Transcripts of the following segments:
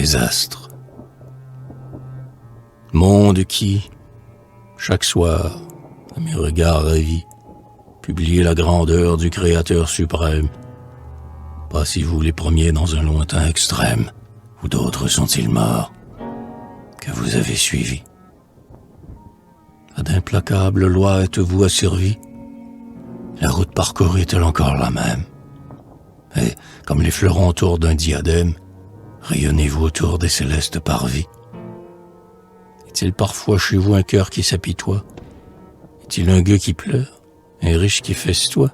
les astres. Monde qui, chaque soir, à mes regards ravis, publiez la grandeur du Créateur suprême. Pas si vous les premiers dans un lointain extrême, où d'autres sont-ils morts, que vous avez suivis. À d'implacables lois êtes-vous asservis? La route parcourue est-elle encore la même? Et, comme les fleurons autour d'un diadème, rayonnez-vous autour des célestes parvis? Est-il parfois chez vous un cœur qui s'apitoie? Est-il un gueux qui pleure, un riche qui festoie?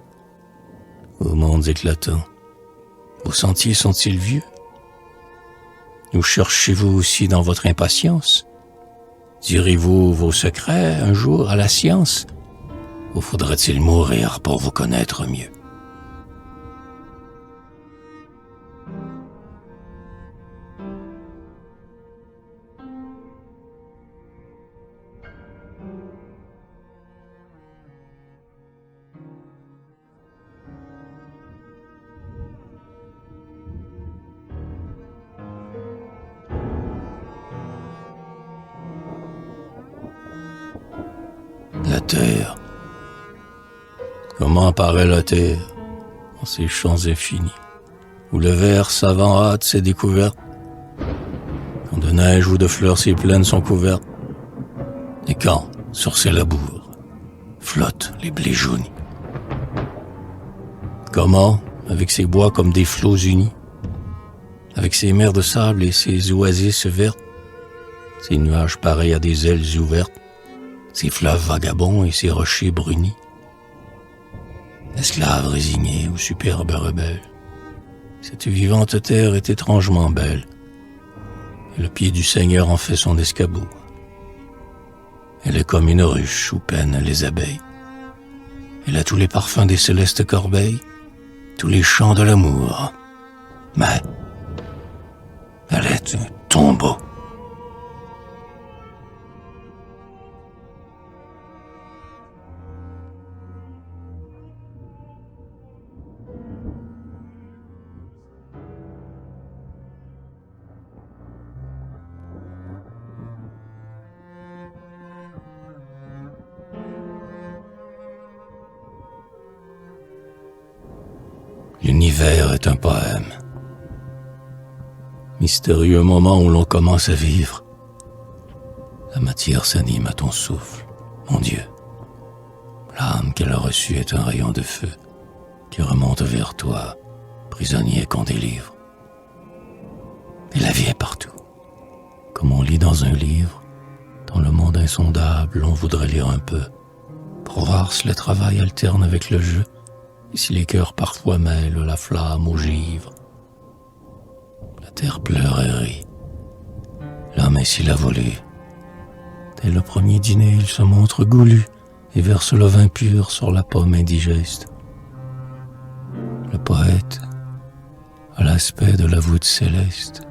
Ô mondes éclatants, vos sentiers sont-ils vieux? Nous cherchez-vous aussi dans votre impatience? Direz-vous vos secrets un jour à la science? Ou faudrait-il mourir pour vous connaître mieux? La terre. Comment apparaît la terre en ces champs infinis, où le ver savant hâte ses découvertes, quand de neige ou de fleurs ces plaines sont couvertes, et quand, sur ces labours, flottent les blés jaunis. Comment, avec ces bois comme des flots unis, avec ces mers de sable et ces oasis vertes, ces nuages pareils à des ailes ouvertes, ces fleuves vagabonds et ces rochers brunis, esclaves résignés ou superbes rebelles, cette vivante terre est étrangement belle, et le pied du Seigneur en fait son escabeau. Elle est comme une ruche où peinent les abeilles. Elle a tous les parfums des célestes corbeilles, tous les chants de l'amour, mais elle est un tombeau. L'univers est un poème. Mystérieux moment où l'on commence à vivre. La matière s'anime à ton souffle, mon Dieu. L'âme qu'elle a reçue est un rayon de feu qui remonte vers toi, prisonnier qu'on délivre. Et la vie est partout. Comme on lit dans un livre, dans le monde insondable, on voudrait lire un peu, pour voir si le travail alterne avec le jeu, et si les cœurs parfois mêlent la flamme au givre. La terre pleure et rit. L'homme ainsi l'a volé. Dès le premier dîner, il se montre goulu et verse le vin pur sur la pomme indigeste. Le poète, à l'aspect de la voûte céleste,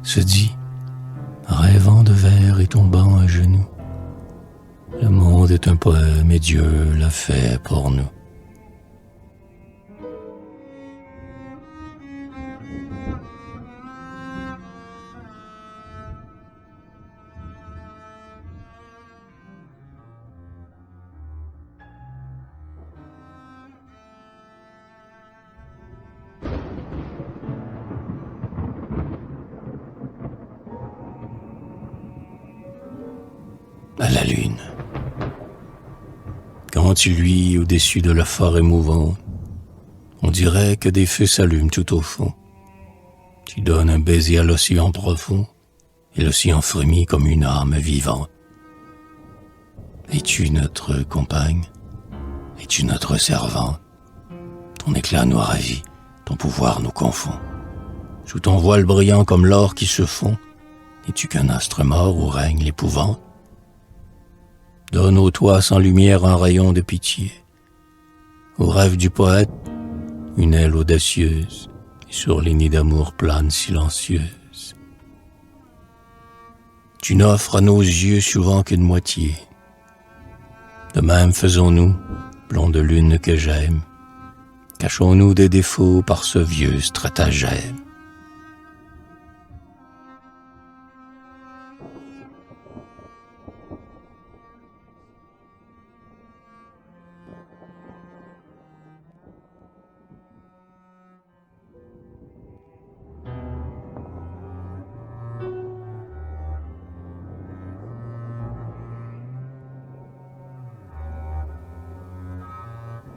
se dit, rêvant de vers et tombant à genoux, le monde est un poème et Dieu l'a fait pour nous. À la lune. Quand tu luis au-dessus de la forêt mouvante, on dirait que des feux s'allument tout au fond. Tu donnes un baiser à l'océan profond, et l'océan frémit comme une âme vivante. Es-tu notre compagne? Es-tu notre servante? Ton éclat nous ravit, ton pouvoir nous confond. Sous ton voile brillant comme l'or qui se fond, n'es-tu qu'un astre mort où règne l'épouvante? Donne au toit sans lumière un rayon de pitié. Au rêve du poète, une aile audacieuse, et sur les nids d'amour plane silencieuse. Tu n'offres à nos yeux souvent qu'une moitié. De même faisons-nous, blonde lune que j'aime. Cachons-nous des défauts par ce vieux stratagème.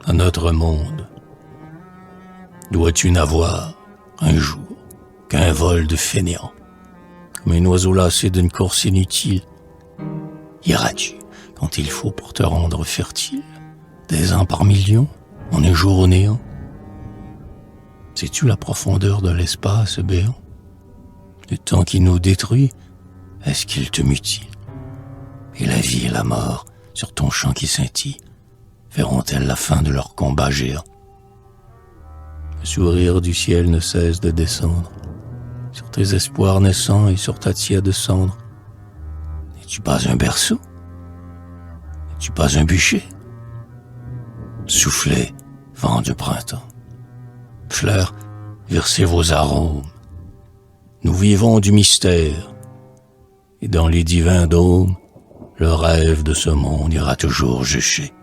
à notre monde, dois-tu n'avoir, un jour, qu'un vol de fainéant, comme un oiseau lassé d'une course inutile? Iras-tu, quand il faut pour te rendre fertile, des ans par millions, en un jour au néant? Sais-tu la profondeur de l'espace béant? Le temps qui nous détruit, est-ce qu'il te mutile? Et la vie et la mort, sur ton champ qui scintille, verront-elles la fin de leur combat géant? Le sourire du ciel ne cesse de descendre sur tes espoirs naissants et sur ta tiède cendre. N'es-tu pas un berceau? N'es-tu pas un bûcher? Soufflez, vent du printemps. Fleurs, versez vos arômes. Nous vivons du mystère, et dans les divins dômes, le rêve de ce monde ira toujours jucher.